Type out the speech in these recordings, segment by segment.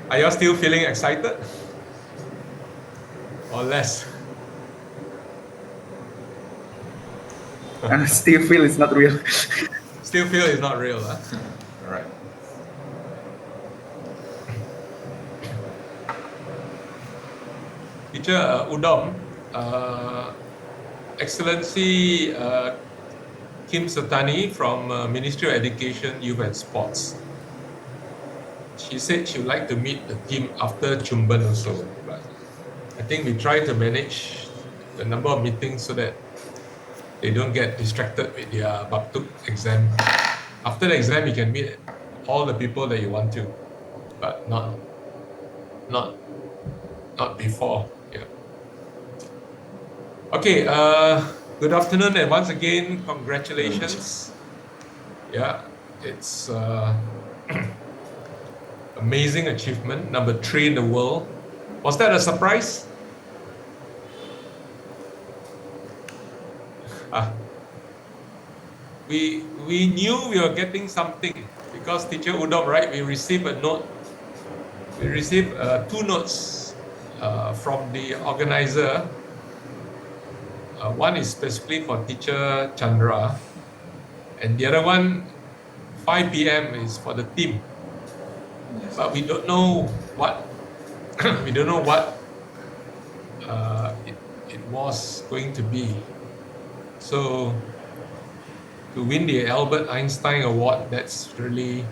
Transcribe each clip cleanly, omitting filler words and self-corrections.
Are you still feeling excited? Or less? Still feel it's not real. Still feel it's not real, huh? All right. Teacher Udom, Excellency Kim Satani from Ministry of Education, Youth and Sports. She said she would like to meet the team after Chumban also, but I think we try to manage the number of meetings so that they don't get distracted with their Baktuk exam. After the exam, you can meet all the people that you want to, but not before. Yeah. Okay. Good afternoon, and once again, congratulations. Yeah, it's amazing achievement, number 3 in the world. Was that a surprise? We knew we were getting something because Teacher Udom, right? We received a note. We received 2 notes from the organizer. One is specifically for Teacher Chandra, and the other one, 5 p.m. is for the team. Yes. But we don't know what we don't know what it was going to be. So to win the Albert Einstein Award, that's really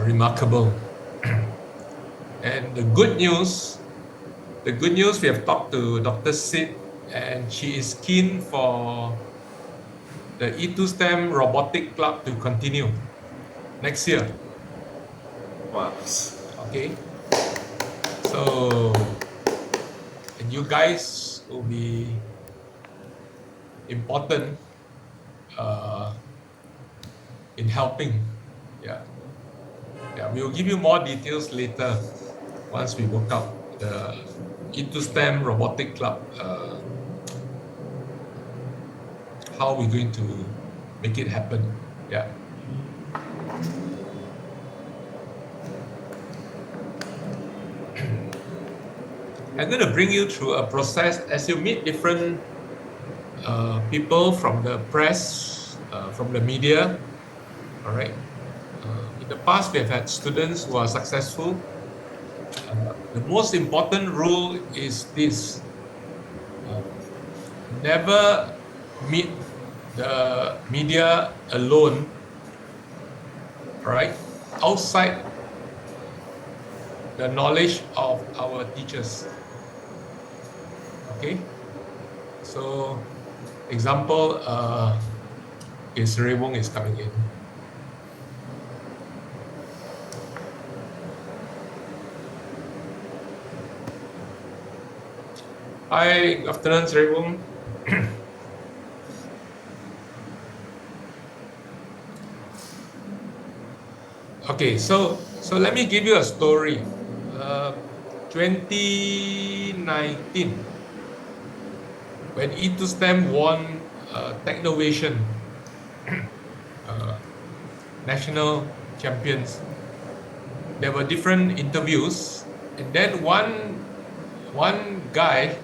remarkable. And the good news, we have talked to Dr. Sid, and she is keen for the E2STEM Robotic Club to continue next year. Wow. Okay. So, and you guys will be important in helping. Yeah. Yeah, we will give you more details later once we work out the E2STEM Robotic Club. How we're going to make it happen. Yeah. I'm going to bring you through a process as you meet different people from the press, from the media. All right. In the past, we have had students who are successful. The most important rule is this: never meet the media alone. All right, outside the knowledge of our teachers. Okay. So, example, Rewong is coming in. Hi, good afternoon, Rewong. Okay, so let me give you a story. 2019, when E2STEM won Technovation national champions, there were different interviews, and then one guy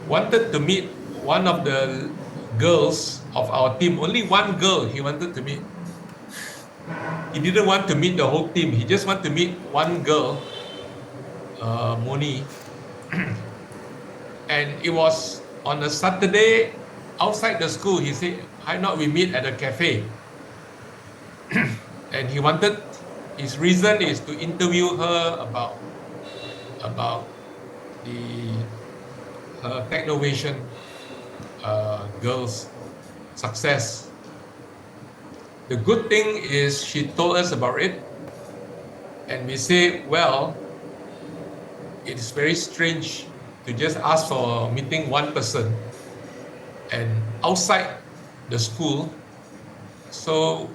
wanted to meet one of the girls of our team. Only one girl he wanted to meet. He didn't want to meet the whole team. He just wanted to meet one girl, Moni. And it was on a Saturday outside the school. He said, "Why not we meet at a cafe?" And he wanted, his reason is to interview her about the Technovation girls' success. The good thing is she told us about it, and we say, well, it is very strange to just ask for meeting one person and outside the school. So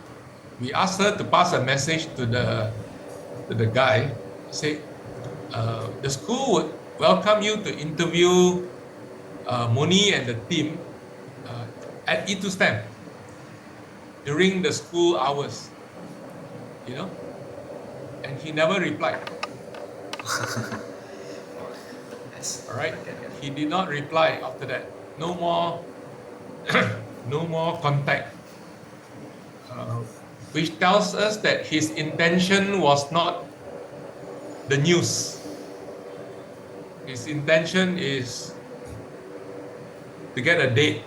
we asked her to pass a message to the guy, say, the school would welcome you to interview Moni and the team at and he never replied. Yes. All right, Get it. he did not reply after that. No more, no more contact, which tells us that his intention was not the news. His intention is to get a date,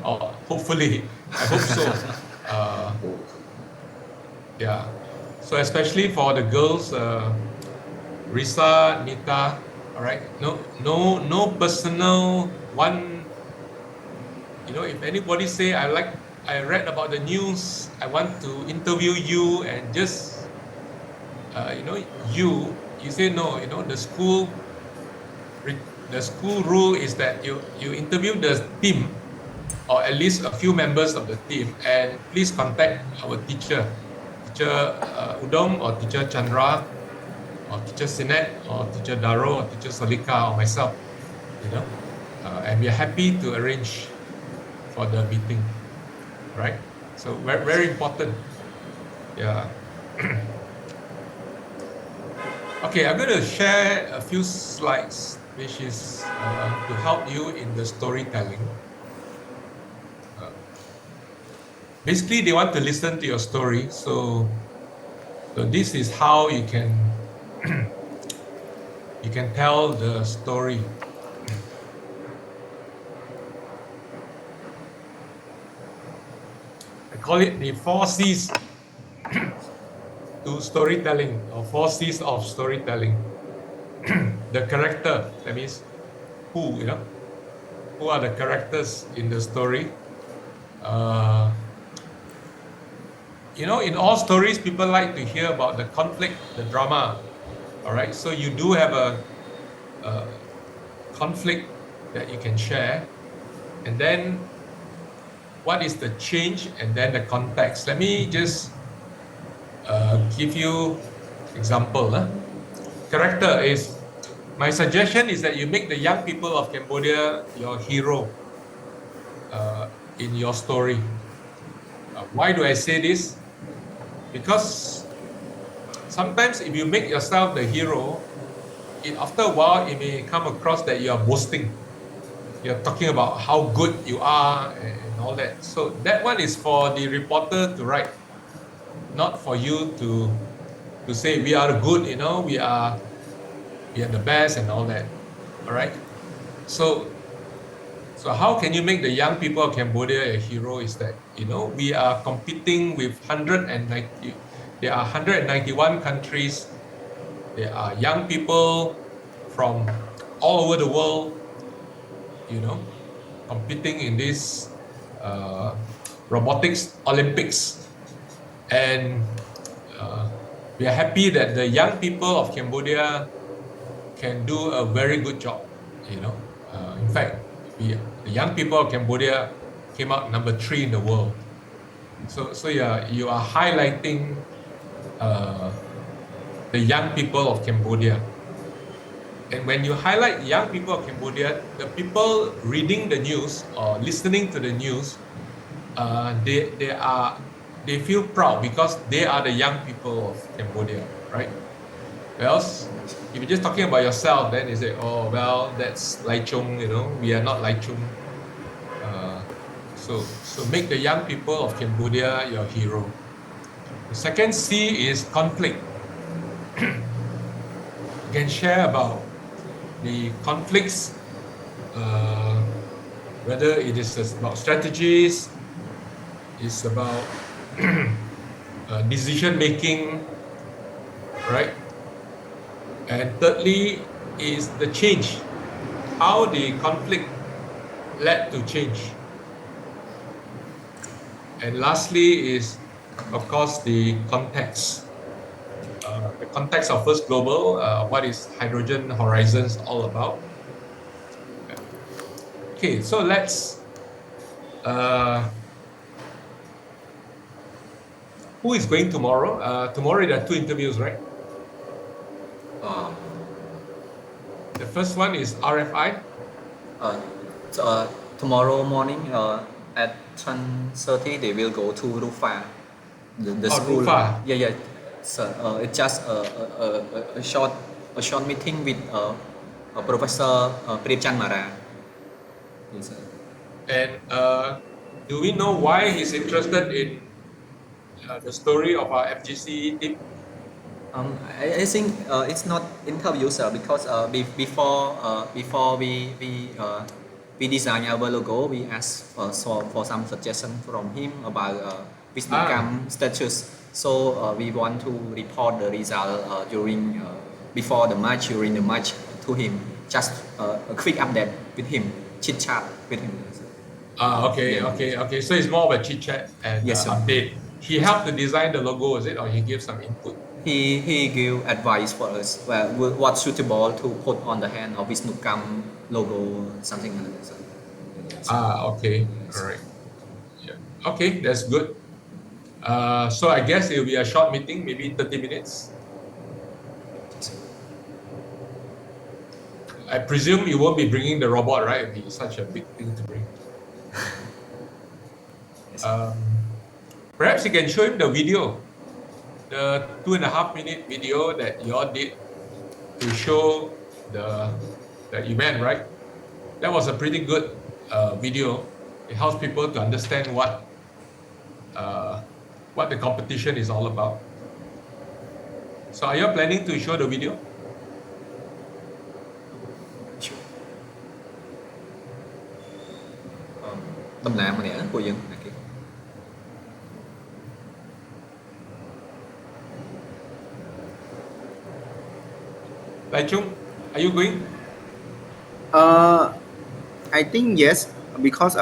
or hopefully, I hope so. Yeah. So especially for the girls, Risa, Nita, all right. No personal one. You know, if anybody say I read about the news, I want to interview you, and just you say no. You know, the school rule is that you interview the team, or at least a few members of the team, and please contact our teacher Udom, or teacher Chandra, or teacher Sinet, or teacher Daro, or teacher Salika, or myself, you know, and we are happy to arrange for the meeting, right? So very, very important. Yeah. Okay, I'm going to share a few slides, which is to help you in the storytelling. Basically, they want to listen to your story, so this is how you can you can tell the story. I call it the 4 C's to storytelling, or 4 C's of storytelling. The character, that means who are the characters in the story. In all stories, people like to hear about the conflict, the drama. All right, so you do have a conflict that you can share, and then what is the change, and then the context. Let me just give you example. Character is, my suggestion is that you make the young people of Cambodia your hero in your story. Why do I say this? Because sometimes if you make yourself the hero, after a while it may come across that you are boasting. You're talking about how good you are and all that. So that one is for the reporter to write, not for you to say we are good, we are the best and all that. All right. So how can you make the young people of Cambodia a hero? Is that we are competing with 190. There are 191 countries. There are young people from all over the world, competing in this robotics Olympics, and we are happy that the young people of Cambodia can do a very good job. In fact, the young people of Cambodia came out number 3 in the world. So yeah, you are highlighting the young people of Cambodia. And when you highlight young people of Cambodia, the people reading the news or listening to the news, they feel proud because they are the young people of Cambodia, right? Else, if you're just talking about yourself, then they say, oh, well, that's Lai Chung, we are not Lai Chung. So make the young people of Cambodia your hero. The second C is conflict. You can share about the conflicts, whether it is about strategies, it's about decision making, right? And thirdly is the change, how the conflict led to change. And lastly is, of course, the context. The context of First Global, what is Hydrogen Horizons all about? Okay, so let's. Who is going tomorrow? Tomorrow there are 2 interviews, right? The first one is RFI. Tomorrow morning at 10:30 they will go to Rufa, the school. Rufa. Yeah. So it's just a short meeting with Professor Premchand Mara. Yes, sir. And do we know why he's interested in the story of our FGC team? I think it's not interview, sir, because before we design our logo, we asked for some suggestion from him about Visnukam status. So we want to report the result during before the match, during the match to him. Just a quick update with him, chit chat with him. Okay, Yeah. okay. So it's more of a chit chat and Yes, sir. update. He helped to design the logo, is it, or he gave some input? He gave advice for us what's suitable to put on the hand of Visnukam logo, something like that. So, Okay, all right. Yeah. Okay, that's good. So I guess it will be a short meeting, maybe 30 minutes. I presume you won't be bringing the robot, right? It'll be such a big thing to bring. Perhaps you can show him the video, the 2.5-minute video that you all did to show the event, right? That was a pretty good video. It helps people to understand what the competition is all about. So are you planning to show the video? sure. Tầm nào mà nè của dân này kia. Lai Chung, are you going? I think yes, because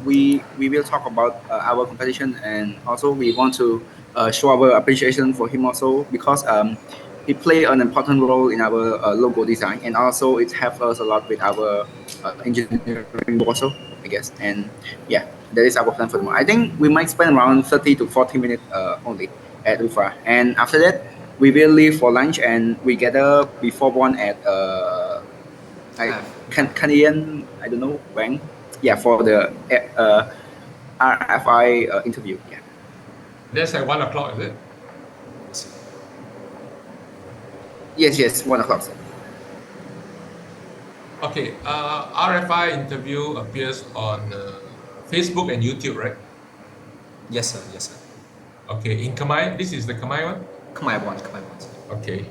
we will talk about our competition, and also we want to show our appreciation for him also, because he played an important role in our logo design, and also it helps us a lot with our engineering also, I guess. And yeah, that is our plan for tomorrow. I think we might spend around 30 to 40 minutes only at UFA, and after that we will leave for lunch, and we gather before one at Canadian, I don't know when. Yeah, for the RFI interview. Yeah. That's at 1 o'clock, is it? Yes, 1 o'clock. Sir. Okay. RFI interview appears on Facebook and YouTube, right? Yes, sir. Yes, sir. Okay. In Khmer, this is the Khmer one? Khmer one. Sir. Okay.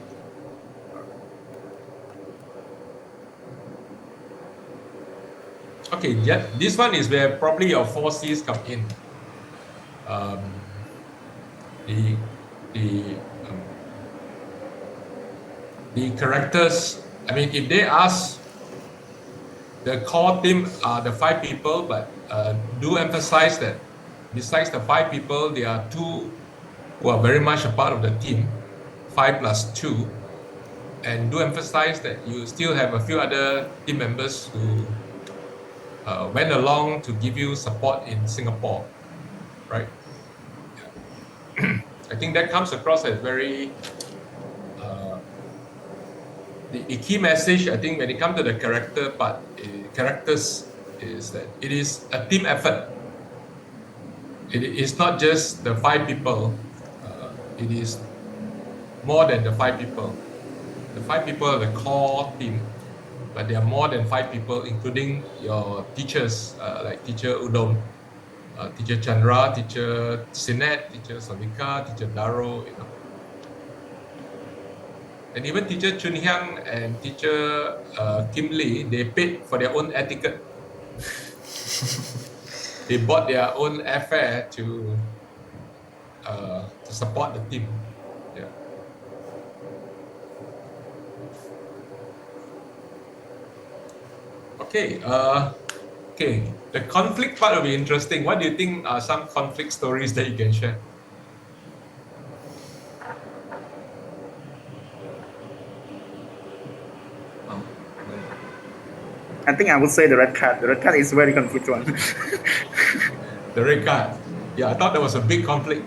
Okay, yeah, this one is where probably your 4Cs come in. The characters, I mean, if they ask, the core team are the 5 people, but do emphasize that besides the 5 people, there are 2 who are very much a part of the team, 5 plus 2, and do emphasize that you still have a few other team members who went along to give you support in Singapore, right? Yeah. I think that comes across as very the key message. I think when it comes to the characters is that it is a team effort. It is not just the 5 people. It is more than the 5 people. The 5 people are the core team, but there are more than 5 people, including your teachers, like Teacher Udom, Teacher Chandra, Teacher Sinet, Teacher Savika, Teacher Daro, you know. And even Teacher Chun Hyang and Teacher Kim Lee, they paid for their own etiquette. They bought their own airfare to support the team. Yeah. Okay. Okay. The conflict part will be interesting. What do you think are some conflict stories that you can share? I think I would say the red card. The red card is very conflict one. The red card. Yeah, I thought there was a big conflict.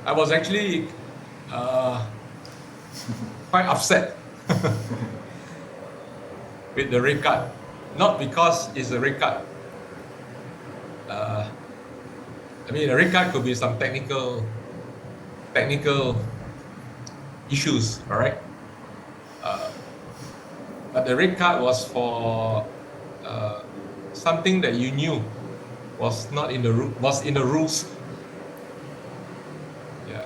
I was actually quite upset. with the red card, not because it's a red card. I mean, a red card could be some technical issues, all right? But the red card was for something that you knew was not in the was in the rules. Yeah.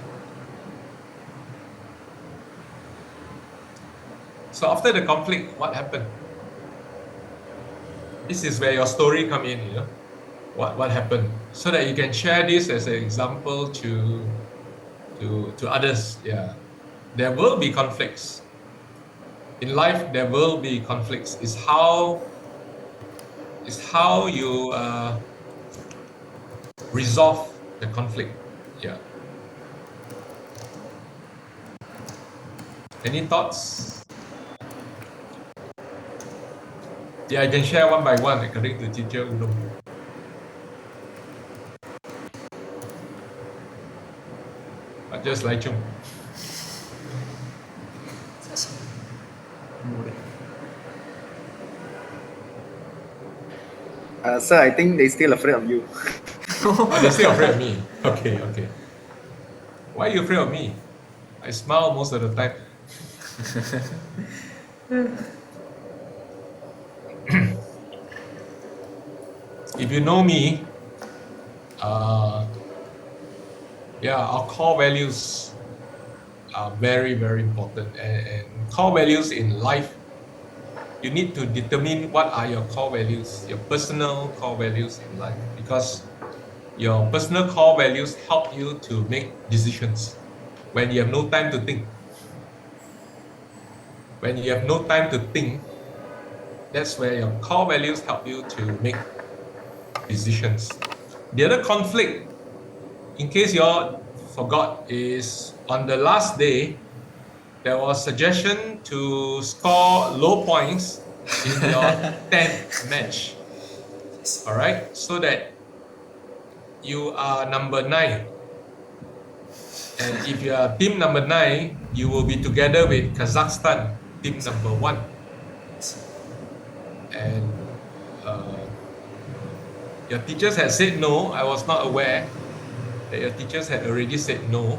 So after the conflict, what happened? This is where your story come in, you know. What happened, so that you can share this as an example to others. Yeah, there will be conflicts in life. There will be conflicts. It's how you resolve the conflict. Yeah. Any thoughts? Yeah, I can share one by one according to teacher Udom. But just like Chung. Sir, I think they still afraid of you. Oh, they're still afraid of me. Okay. Why are you afraid of me? I smile most of the time. If you know me, our core values are very, very important. And core values in life, you need to determine what are your core values, your personal core values in life, because your personal core values help you to make decisions when you have no time to think. When you have no time to think, that's where your core values help you to make decisions. The other conflict, in case you all forgot, is on the last day, there was suggestion to score low points in your 10th match. All right, so that you are number 9. And if you are team number 9, you will be together with Kazakhstan, team number 1. And your teachers had said no. I was not aware that your teachers had already said no.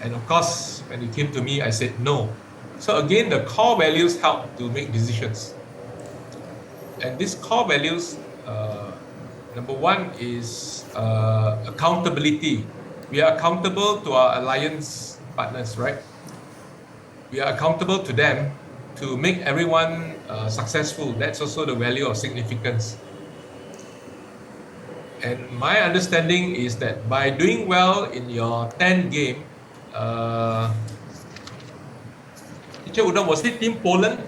And of course, when it came to me, I said no. So again, the core values help to make decisions. And these core values, number 1 is accountability. We are accountable to our alliance partners, right? We are accountable to them to make everyone successful. That's also the value of significance. And my understanding is that by doing well in your 10th game, Teacher Udom, was it Team Poland?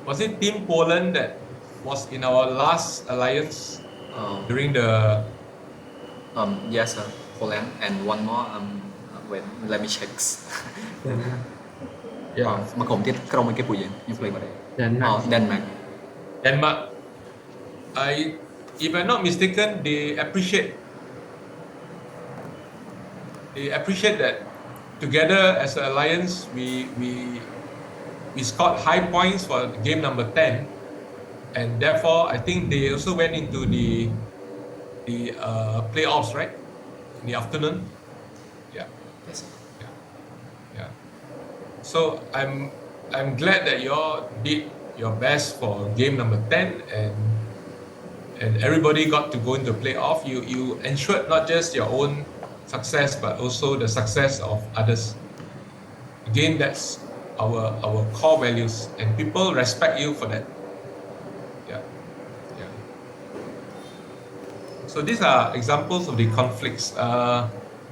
Was it Team Poland that was in our last alliance during the? Yes, sir. Poland and one more. Wait, let me check. Yeah. មកក្រុមទៀតក្រុមមួយគេពួកយើង play មកដែរ Denmark. Denmark. If I'm not mistaken, they appreciate that together as an alliance, we scored high points for game number 10, and therefore I think they also went into the playoffs, right, in the afternoon. Yeah. Yes. Yeah. So I'm glad that you all did your best for game number 10, and everybody got to go into playoff. You ensured not just your own success, but also the success of others. Again, that's our core values, and people respect you for that. Yeah. So these are examples of the conflicts.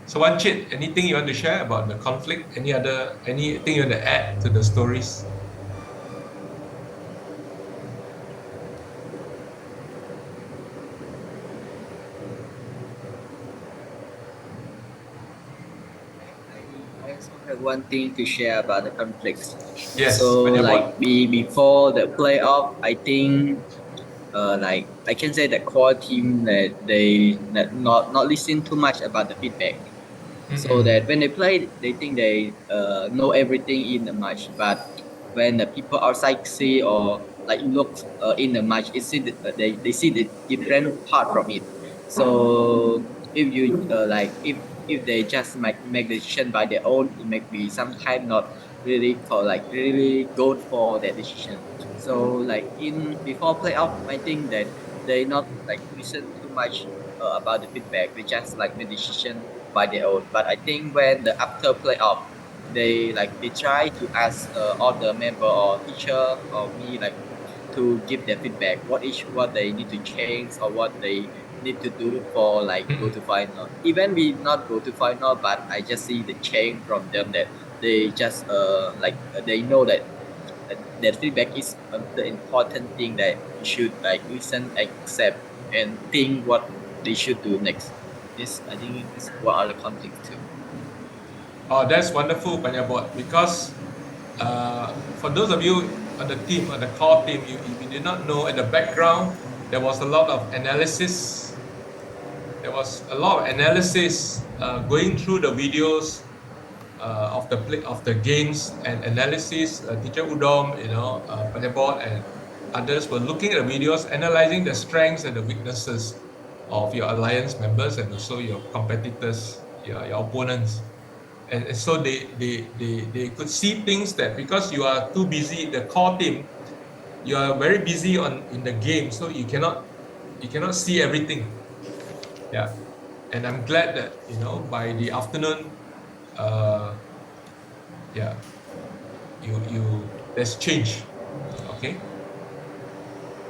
So Wanchit, anything you want to share about the conflict? Anything you want to add to the stories? I also have one thing to share about the conflicts. Yes. So before the playoff, I think I can say that core team that they not listen too much about the feedback. so that when they play, they think they know everything in the match. But when the people outside see or like look in the match, they see the different part from it. So if you if they just make decision by their own, it may be sometimes not really for like really good for their decision. So like in before playoff, I think that they not like listen too much about the feedback. They just like make decision by their own. But I think when the after playoff, they try to ask all the member or teacher or me like to give their feedback what they need to change or what they need to do for like go to final. Even we not go to final, but I just see the change from them that they just they know that that feedback is the important thing that you should like listen, accept, and think what they should do next. This I think is what are the conflicts too. Oh, that's wonderful, Panyabot, because for those of you on the team, on the core team, if you did not know, at the background, there was a lot of analysis. There was a lot of analysis going through the videos of the play of the games and analysis. Teacher Udom, Panyabot and others were looking at the videos, analyzing the strengths and the weaknesses of your alliance members and also your competitors, your opponents. And so they could see things that because you are too busy, the core team, you are very busy in the game, so you cannot see everything. Yeah. And I'm glad that by the afternoon, yeah, you there's change. Okay.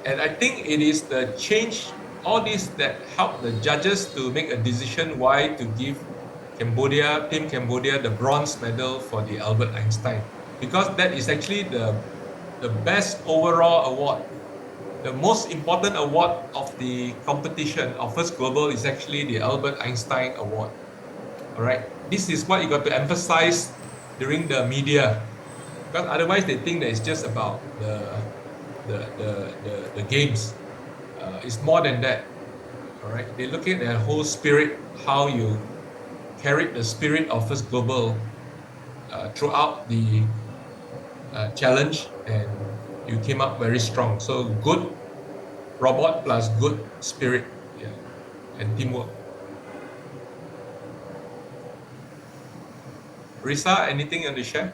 And I think it is the change, all this that help the judges to make a decision why to give Team Cambodia, the bronze medal for the Albert Einstein, because that is actually the best overall award. The most important award of the competition of First Global is actually the Albert Einstein Award. All right. This is what you got to emphasize during the media, because otherwise they think that it's just about the games. It's more than that. All right. They look at the whole spirit, how you carried the spirit of First Global throughout the challenge, and you came up very strong. So good robot plus good spirit, yeah, and teamwork. Risa, anything you want to share?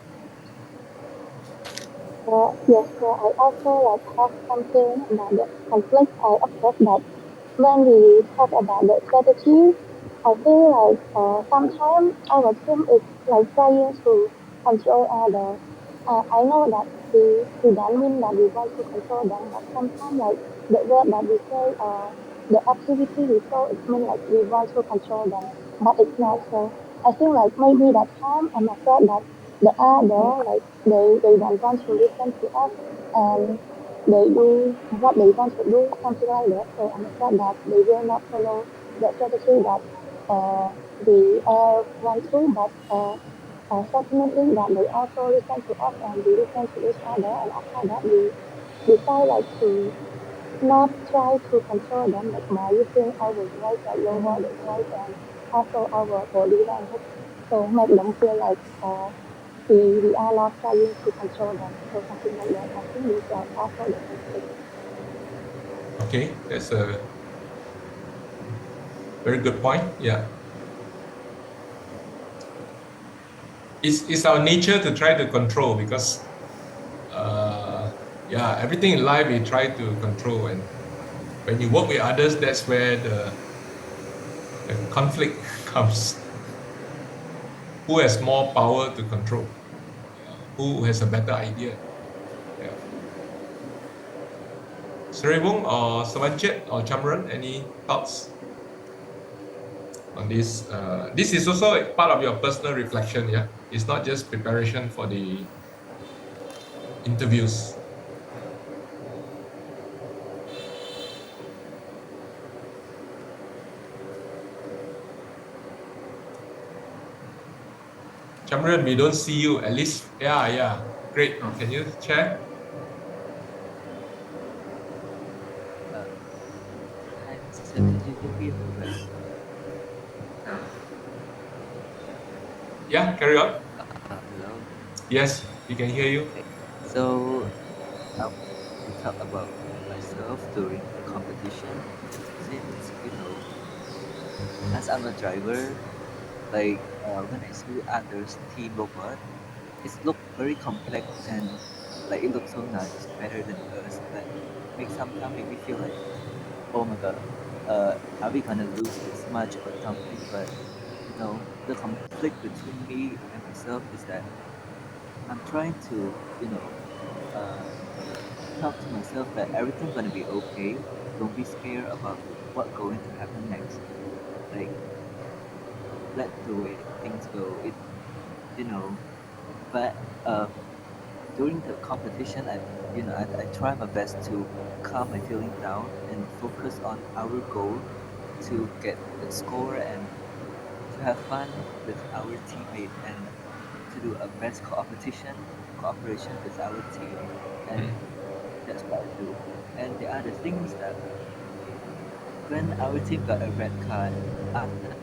Yes, so I also like have something about the conflict. I observed that when we talk about the strategy, I feel like sometimes our team is like trying to control others. I know that we don't mean that we want to control them, but sometimes like the word that we say, the activity we show, it means like we want to control them, but it's not. So I feel like maybe that time I'm afraid that the other like they don't want to listen to us and they do what they want to do, something like that. So I'm afraid that they will not follow the strategy that uh, we all want to, but fortunately that they also listen to us and we listen to each other, and after that we decide like to not try to control them, like by using our voice, like lower the voice and also our body language, so make them feel like we are not trying to control them, so something like that. I think these are also the conflict. Okay, that's a very good point. Yeah. It's our nature to try to control, because yeah, everything in life we try to control, and when you work with others, that's where the conflict comes. Who has more power to control? Who has a better idea? Yeah. Seribung or Savanchit or Chamran, any thoughts on this? This is also a part of your personal reflection. Yeah, it's not just preparation for the interviews. Chamran, we don't see you. At least, yeah, yeah. Great. Can you share? Yeah, carry on. Hello. Yes, we can hear you. Okay. So I want to talk about myself during the competition, since as I'm a driver, like when I see others team robot, it look very complex and like it looks so nice, better than us. But sometimes make me feel like, oh my god, are we gonna lose this much or something? But the conflict between me and myself is that I'm trying to, uh, talk to myself that everything's gonna be okay. Don't be scared about what going to happen next. Like, let the way things go. You know. But during the competition, I try my best to calm my feeling down and focus on our goal to get the score and to have fun with our teammate and to do a best cooperation with our team. And that's what I do. And the other thing is that when our team got a red card after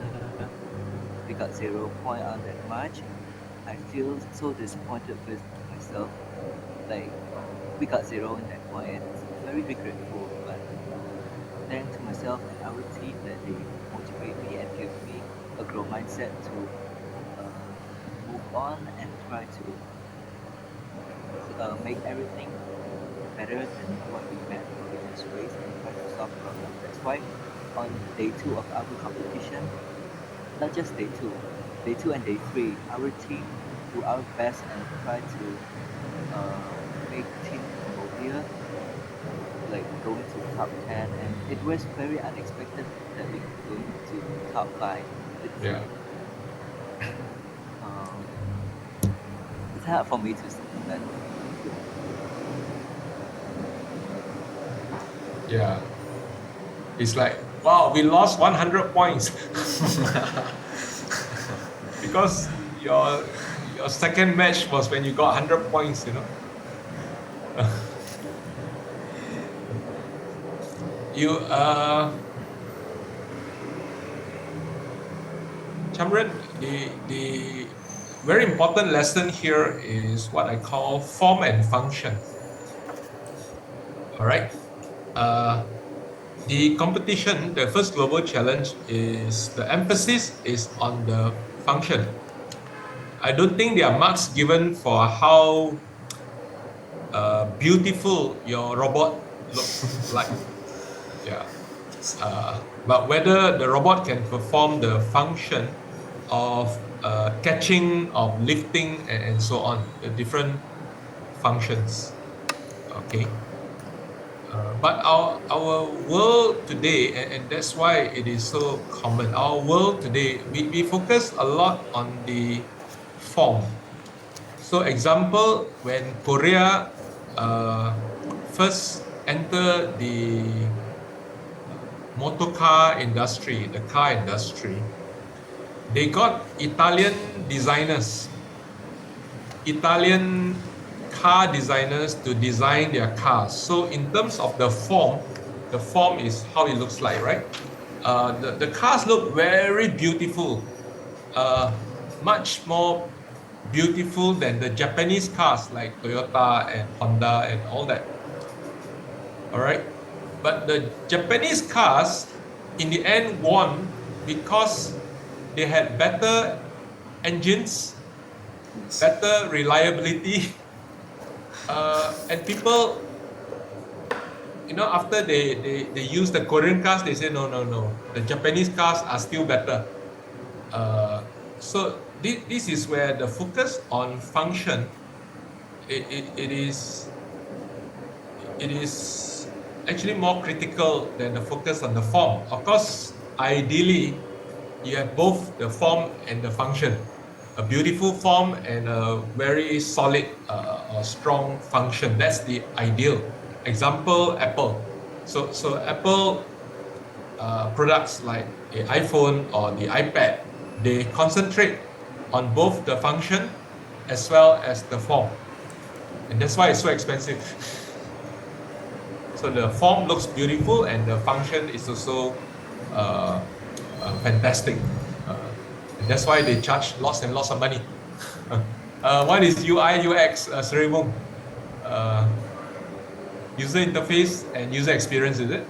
we got 0 point on that match, I feel so disappointed with myself. Like we got zero in that point and it's very regretful, but thanks to myself and our team that they motivate me and give me a growth mindset to move on and try to make everything better than what we met in the previous race and try to solve problems. That's why on day 2 of our competition, not just day 2 and day 3, our team do our best and try to make Team Cambodia like going to top 10, and it was very unexpected that we could go to top 5. Yeah. Um, it's hard for me to say that. Yeah. It's like, wow, we lost 100 points. Because your second match was when you got 100 points, You Chamran, the very important lesson here is what I call form and function. All right. The competition, the first global challenge, is the emphasis is on the function. I don't think there are marks given for how beautiful your robot looks like. Yeah. But whether the robot can perform the function of catching, of lifting, and so on, the different functions. Okay. But our world today, and that's why it is so common, our world today, we focus a lot on the form. So example, when Korea first entered the motor car industry, the car industry, they got Italian car designers to design their cars. So in terms of the form is how it looks like, right? The cars look very beautiful, much more beautiful than the Japanese cars like Toyota and Honda and all that. All right. But the Japanese cars in the end won because they had better engines, better reliability, and people, after they use the Korean cars, they say no, the Japanese cars are still better. So this is where the focus on function it is actually more critical than the focus on the form. Of course, ideally, you have both the form and the function, a beautiful form and a very solid or strong function. That's the ideal. Example, Apple. So Apple products like the iPhone or the iPad, they concentrate on both the function as well as the form. And that's why it's so expensive. So the form looks beautiful and the function is also fantastic. That's why they charge lots and lots of money. What is UI UX, Sri Wong? User interface and user experience, is it?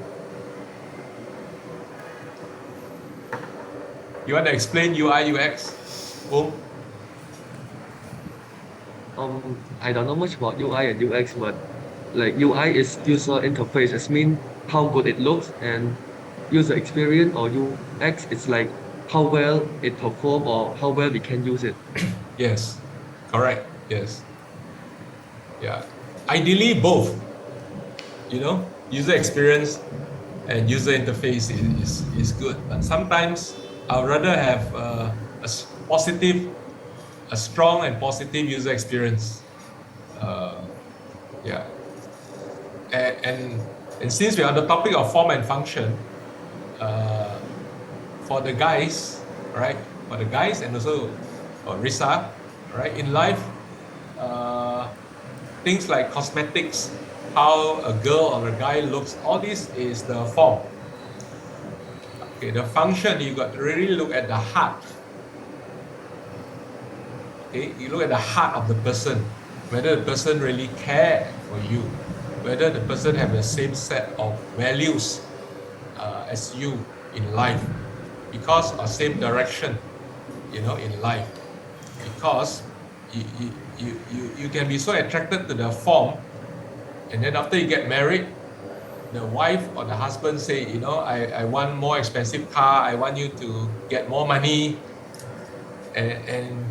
You want to explain UI UX? Boom. I don't know much about UI and UX, but like UI is user interface. It means how good it looks, and user experience or UX it's like how well it perform or how well we can use it. Yes, correct. Yes. Yeah. Ideally, both. User experience and user interface is good, but sometimes I'd rather have a strong and positive user experience. Yeah. And since we're on the topic of form and function, for the guys, right? For the guys and also Risa, right? In life, things like cosmetics, how a girl or a guy looks, all this is the form. Okay, the function, you got to really look at the heart. Okay, you look at the heart of the person, whether the person really care for you, whether the person have the same set of values as you in life, because of same direction, in life. Because you can be so attracted to the form, and then after you get married, the wife or the husband say, I want more expensive car, I want you to get more money, and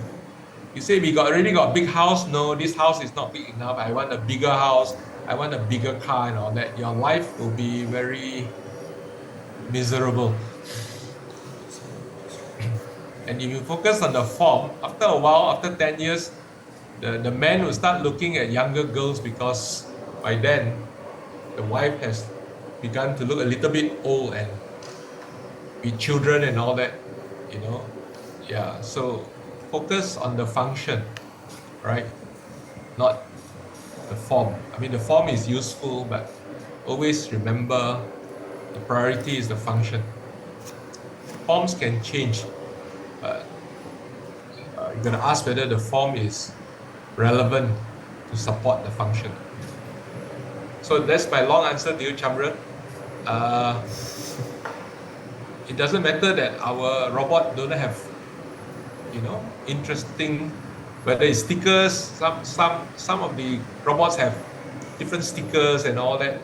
you say we already got a big house. No, this house is not big enough. I want a bigger house. I want a bigger car and all that. Your life will be very miserable. And if you focus on the form, after a while, after 10 years, the man will start looking at younger girls because by then the wife has begun to look a little bit old and with children and all that, Yeah, so focus on the function, right? Not the form. I mean, the form is useful, but always remember the priority is the function. Forms can change, but you're going to ask whether the form is relevant to support the function. So that's my long answer to you, Chamran. It doesn't matter that our robot don't have, interesting, whether it's stickers. Some of the robots have different stickers and all that,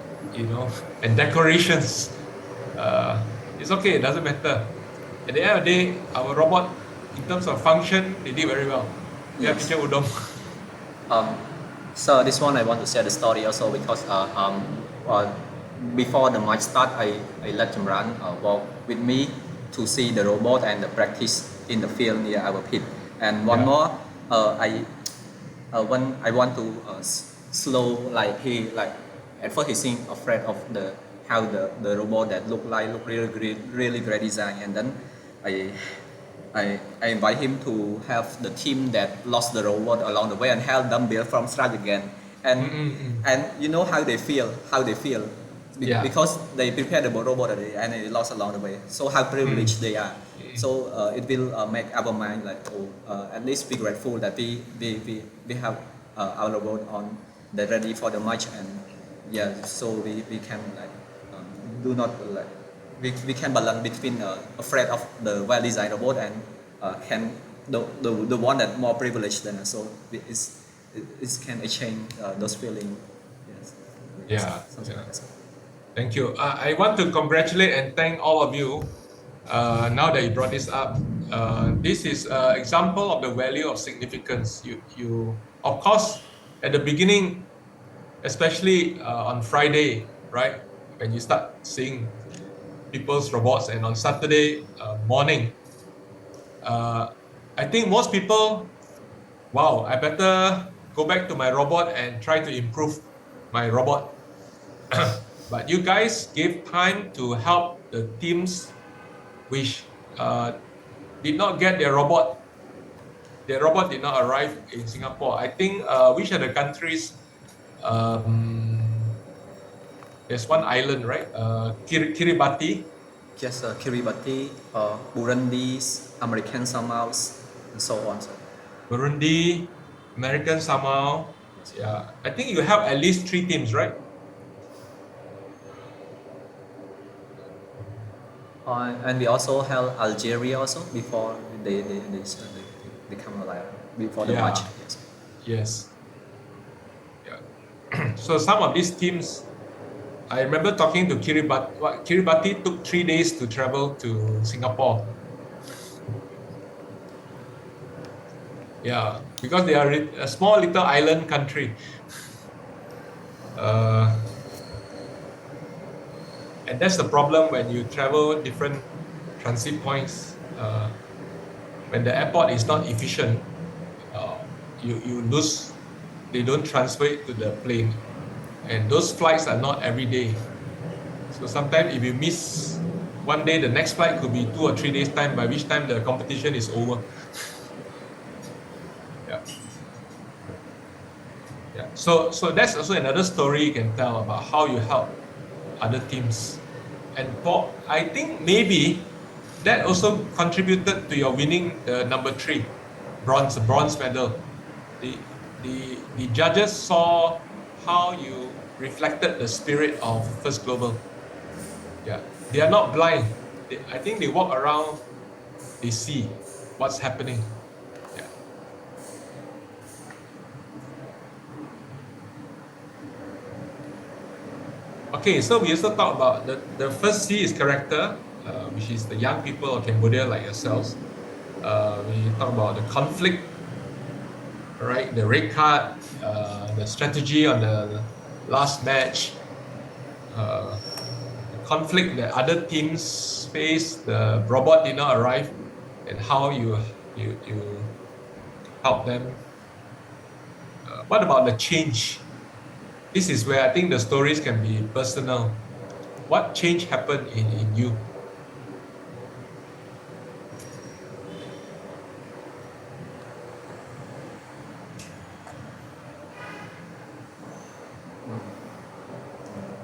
and decorations. It's okay. It doesn't matter. At the end of the day, our robot, in terms of function, they did very well. Yeah, Yes. Teacher Udom. So this one I want to share the story also because before the match start, I let Jamran walk with me to see the robot and the practice in the field near our pit. And one Yeah. more, when I want to slow like at first he seemed afraid of how the robot that look really great design, and then I invite him to have the team that lost the robot along the way and help them build from scratch again. And you know how they feel Yeah. because they prepared the robot already and they lost along the way. So how privileged they are. So it will make our mind like at least be grateful that we have our robot on the ready for the match, and so we can like do not like we can balance between afraid of the well designed robot and can the one that more privileged than us. So it can exchange those feelings. Yes. Yeah, Something yeah. like that. Thank you. I want to congratulate and thank all of you. Now that you brought this up, this is an example of the value of significance. You of course, at the beginning, especially on Friday, right, when you start seeing people's robots, and on Saturday morning, I think most people, wow, I better go back to my robot and try to improve my robot. But you guys gave time to help the teams which did not get their robot. Their robot did not arrive in Singapore. I think which are the countries? There's one island, right? Kiribati. just Kiribati, Burundi's, American Samoa's, and so on. So, Burundi, American Samoa. Yeah, I think you have at least 3 teams, right? and we also held Algeria also before they come alive before the Yeah. match. Yes. Yes. Yeah. So some of these teams, I remember talking to Kiribati. Kiribati took 3 days to travel to Singapore. Yeah, because they are a small little island country. And that's the problem when you travel different transit points. When the airport is not efficient, you lose. They don't transfer it to the plane, and those flights are not every day. So sometimes if you miss one day, the next flight could be 2 or 3 days time. By which time the competition is over. Yeah. Yeah. So that's also another story you can tell about how you help other teams. And I think maybe that also contributed to your winning the number 3 bronze medal. The judges saw how you reflected the spirit of First Global. Yeah, they are not blind. I think they walk around, they see what's happening. Yeah. Okay, so we also talk about the first C is character, which is the young people of Cambodia like yourselves. We talk about the conflict, right? The red card, the strategy on the last match, the conflict that other teams face, the robot did not arrive, and how you help them. What about the change? This is where I think the stories can be personal. What change happened in you?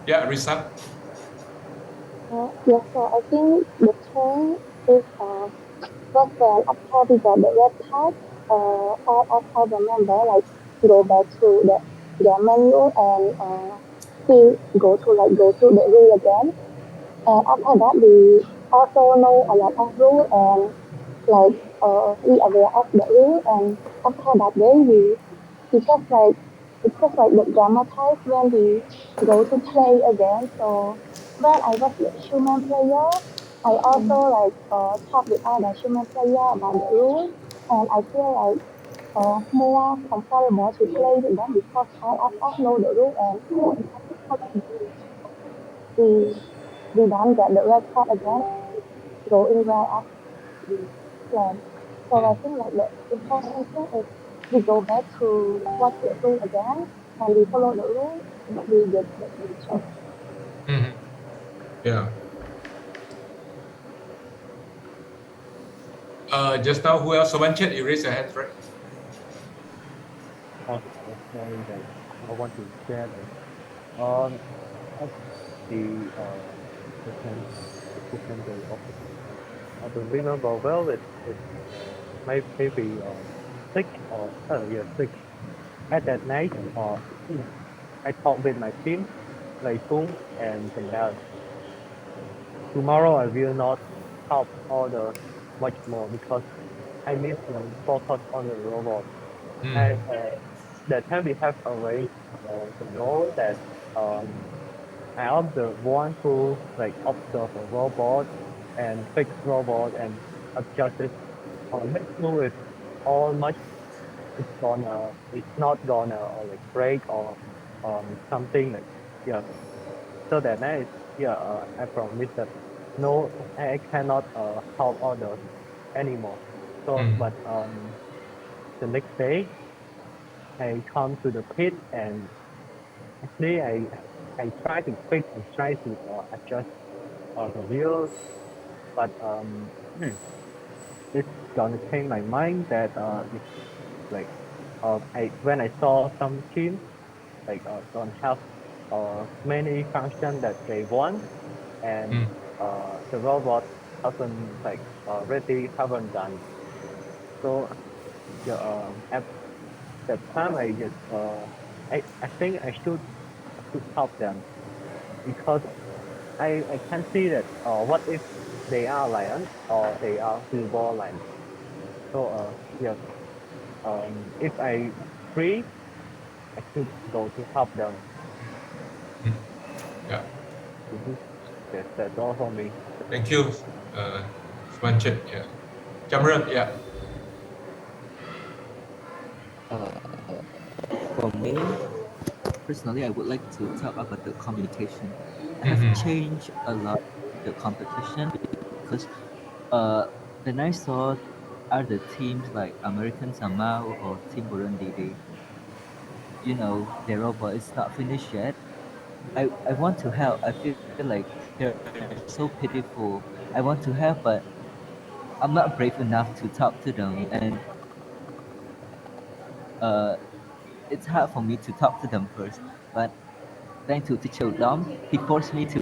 Yeah, Risa. Yes, so I think the change is first when after we got the red card, all of our member like go back to their menu and see go to the rule again. And after that, we also know a lot of rule and like we aware of the rule. And after that day, we just like it's just like the dramatize when we go to play again. So when I was the human player, I also like talk with other human player about the rule, and I feel like more comfortable to play with them because all of us know the rule and we we don't get the red card again, going well as we planned. So I think like the important thing is we go back to watch the rule again and we follow the rule and we get the result. Mm-hmm. Yeah. Just now, who else? Someone you raised your hands, right? Sorry that I want to share that. As the second day of the winner well, it maybe sick or yeah sick. At that night, I talked with my team, like Boon and Danielle. Tomorrow I will not help order much more because I need to focus on the robot. And that time we have already the goal that um, I am the one who like observe a robot and fix robot and adjust it or make sure it's all much it's not gonna or like break or something like yeah. So that night yeah I promise that no I cannot help others anymore. So but the next day I come to the pit and actually I try to fix and try to adjust the wheels, but it's gonna change my mind that it's like I when I saw some teams like don't have many functions that they want, and the robot doesn't like really haven't done. So yeah, at that time I think I should help them because I can see that what if they are lions or they are silver lions. So yes, if I free, I should go to help them. Yeah. Mhm. Yes, that's all for me. Thank you, Swanchet. Yeah. Cameron, yeah. Uh, for me, personally, I would like to talk about the communication. I have Mm-hmm. changed a lot the competition because uh, when I saw other teams like American Samoa or Team Burundi, their robot is not finished yet. I want to help. I feel like they're so pitiful. I want to help, but I'm not brave enough to talk to them, and uh, it's hard for me to talk to them first. But thanks to teacher Dom, he forced me to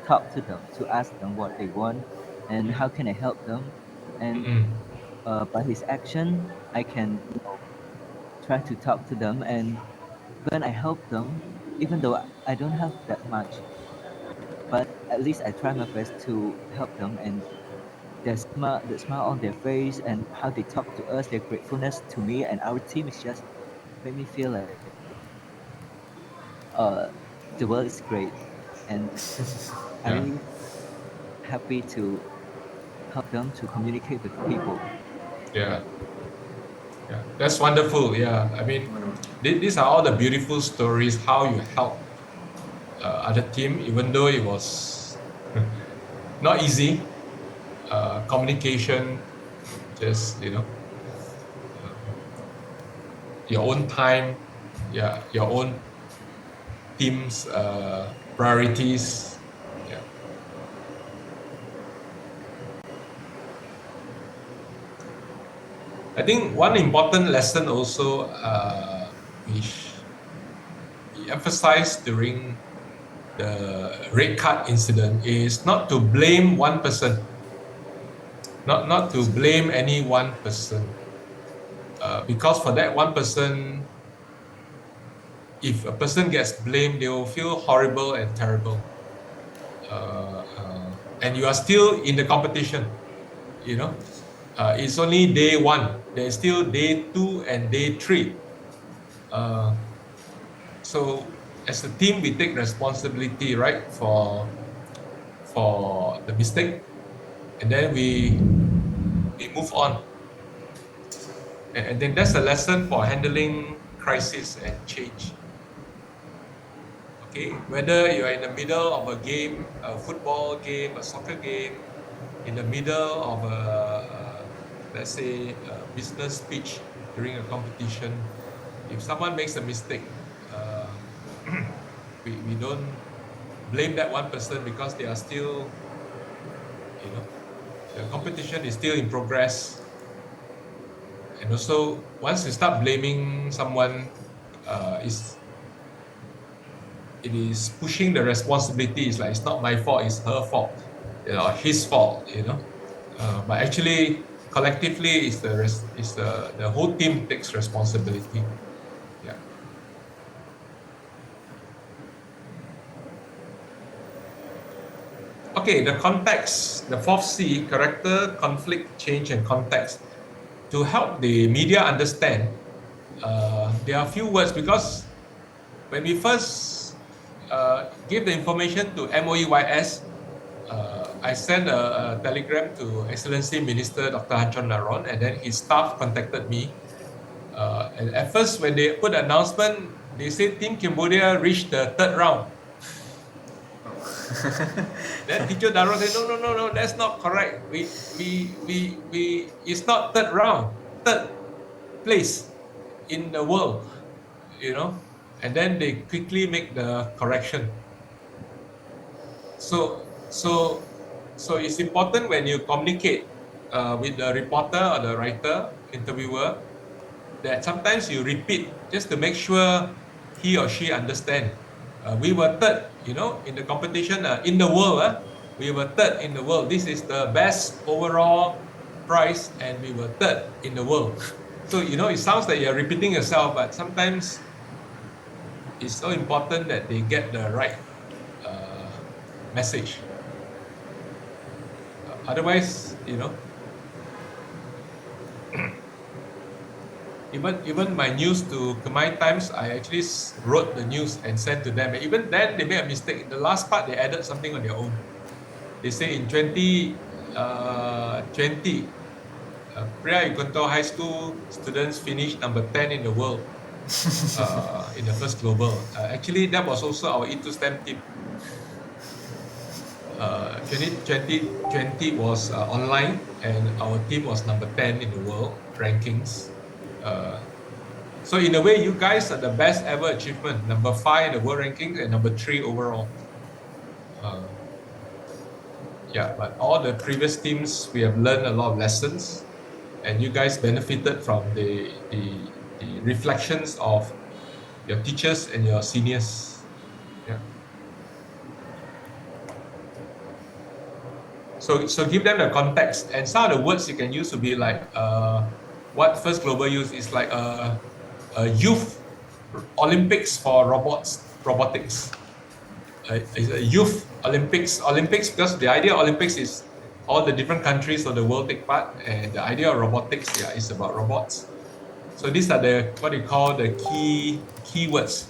talk to them, to ask them what they want and how can I help them. And Mm-hmm. by his action, I can try to talk to them. And when I help them, even though I don't have that much, but at least I try my best to help them. And the smile on their face and how they talk to us, their gratefulness to me and our team is just made me feel like uh, the world is great. And I Yeah. really happy to help them to communicate with people. Yeah. Yeah. That's wonderful. Yeah. I mean, these are all the beautiful stories how you help other team, even though it was not easy. Communication, just your own time, yeah, your own team's priorities. Yeah. I think one important lesson also, which we emphasized during the red card incident, is not to blame one person, not to blame any one person, because for that one person, if a person gets blamed, they will feel horrible and terrible. And you are still in the competition, you know. It's only day one. There's still day two and day three. Uh, so as a team, we take responsibility, right, for the mistake, and then we move on. And then that's a lesson for handling crisis and change. Okay, whether you're in the middle of a game, a football game, a soccer game, in the middle of let's say, a business speech during a competition, if someone makes a mistake, we don't blame that one person because they are still, the competition is still in progress. And also, once you start blaming someone, is it is pushing the responsibility. It's like it's not my fault, it's her fault, his fault, But actually, collectively, is the whole team takes responsibility. Yeah. Okay, the context, the fourth C, character, conflict, change, and context. To help the media understand, there are a few words because when we first gave the information to MOEYS, I sent a telegram to Excellency Minister Dr. Hanchon Naron, and then his staff contacted me. And at first, when they put the announcement, they said Team Cambodia reached the third round. Then Teacher Daron said, no, no, no, no, that's not correct. It's not third round, third place in the world, And then they quickly make the correction. So it's important when you communicate with the reporter or the writer, interviewer, that sometimes you repeat just to make sure he or she understand. We were third, in the competition in the world. We were third in the world. This is the best overall prize, and we were third in the world. So, you know, it sounds like you're repeating yourself, but sometimes it's so important that they get the right message. Otherwise, you know, even my news to Khmer Times, I actually wrote the news and sent to them. Even then, they made a mistake. In the last part, they added something on their own. They say in 2020, Priya Yukonto High School students finished number 10 in the world in the first global. Actually, that was also our E2STEM team. 2020 was online, and our team was number 10 in the world rankings. So in a way, you guys are the best ever achievement. Number 5 in the world rankings and number 3 overall. Yeah, but all the previous teams, we have learned a lot of lessons, and you guys benefited from the reflections of your teachers and your seniors. Yeah. So give them the context, and some of the words you can use to be like what First Global use is like a youth Olympics for robotics. It's a youth Olympics because the idea of Olympics is all the different countries of the world take part, and the idea of robotics, yeah, is about robots. So these are the what you call the keywords: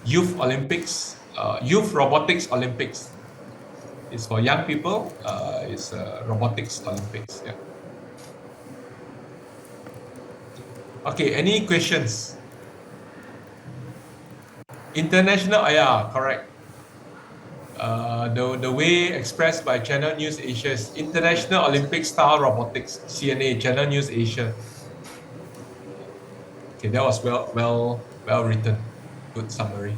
youth Olympics, youth robotics Olympics. It's for young people. It's robotics Olympics. Yeah. Okay. Any questions? International. Yeah, correct. The way expressed by Channel News Asia is International Olympic Style Robotics, CNA, Channel News Asia. Okay, that was well written. Good summary.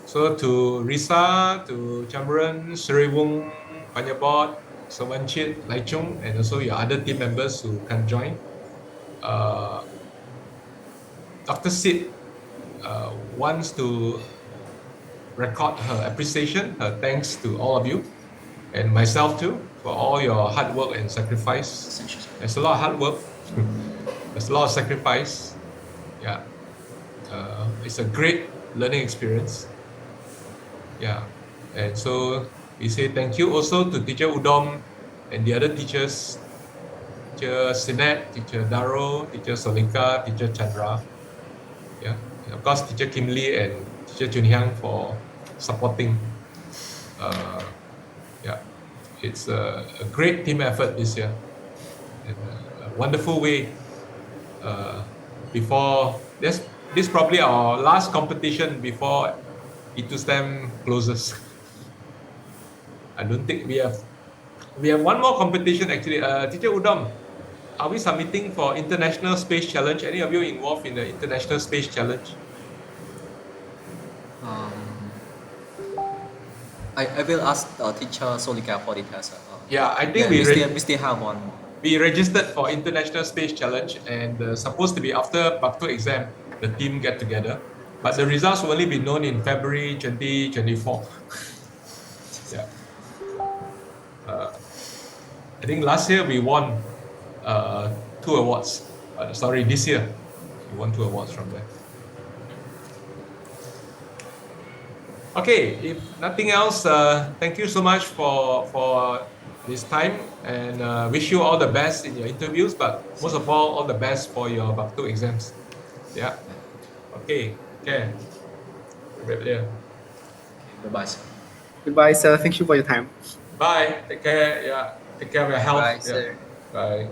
So to Risa, to Chamran, Sriwung, Panyabot, Sawanchit, Laichung, and also your other team members who can join. Dr. Sid wants to record her appreciation, her thanks to all of you, and myself too, for all your hard work and sacrifice. There's a lot of hard work. There's a lot of sacrifice. Yeah. It's a great learning experience. Yeah. And so we say thank you also to Teacher Udom and the other teachers, Teacher Sinet, Teacher Daro, Teacher Solika, Teacher Chandra. Yeah. And of course, Teacher Kim Lee and Teacher Chun Hyang for supporting. Yeah. It's a great team effort this year. And a wonderful way before this probably our last competition before E2STEM closes. I don't think we have one more competition actually. Teacher Udom, are we submitting for International Space Challenge? Any of you involved in the International Space Challenge? I will ask teacher Solika for details. Yeah, I think we still have one. We registered for International Space Challenge, and supposed to be after Bakto exam, the team get together. But the results will only be known in February 2024. Yeah. I think last year we won 2 awards. Sorry, this year we won 2 awards from there. Okay, if nothing else, thank you so much for this time, and wish you all the best in your interviews, but most of all the best for your Bakto exams. Yeah. Okay, okay. Bye-bye, sir. Goodbye, sir. Thank you for your time. Bye. Take care. Yeah. Take care of your health. Bye, Yeah. sir. Bye.